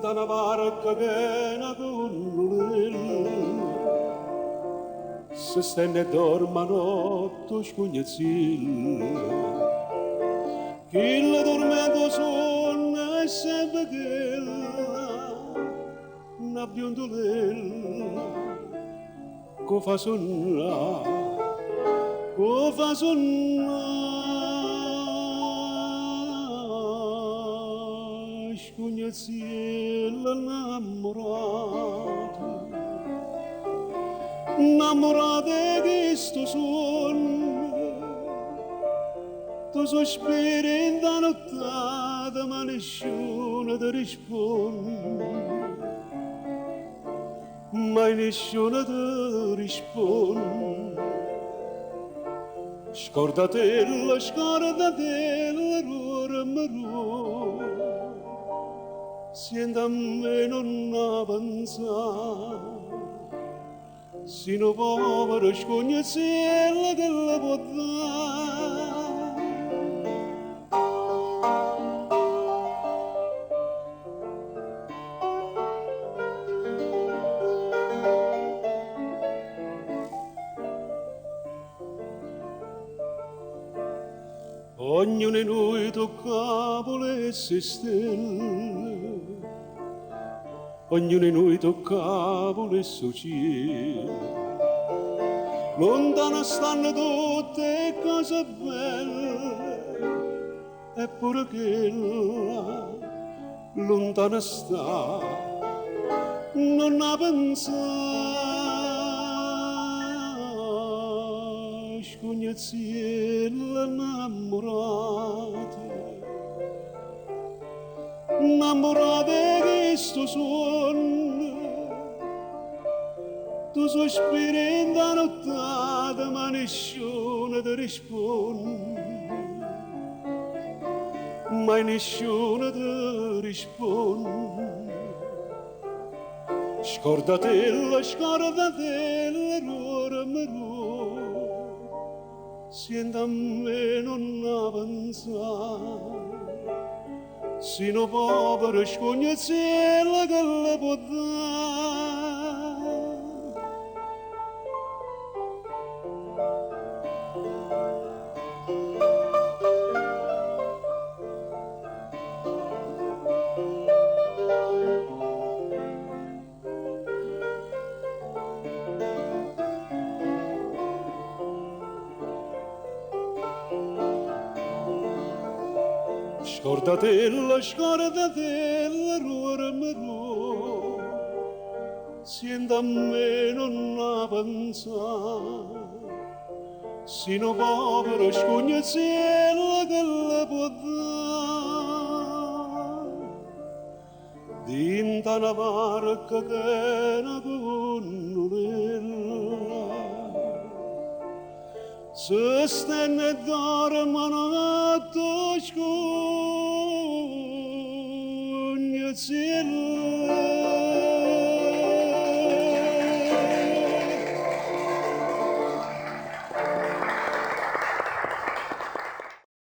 Dinta una barca che na se stenne e dormano tu scugnazil chi la dormendo sonna e sempre che na biondolel co fa sonna scugnazil innamorate che sto son tu sospiri in da nottata ma nessuno ti risponde mai nessuno ti risponde scordatella rora sienta a me non avanzare sino povero scognazella che la può dare. Ognuno di noi toccava le stelle, ognuno di noi toccava le sue cielo. Lontano stanno tutte cose belle, eppure quella lontana sta, non ha pensato, scognazziella innamorate che sto sonno, tu sospiri in da nottata ma nessuno ti risponde, mai nessuno ti risponde. Scordatella, sienta a me non avanzare, sino povero scognazziella che la può dare. Scordatella, ruora, sienta a me non avanzare, sino povero scognazziella che la può dare. Dinta una barca che na gondolella, se stenne e dormano a tu scognazziella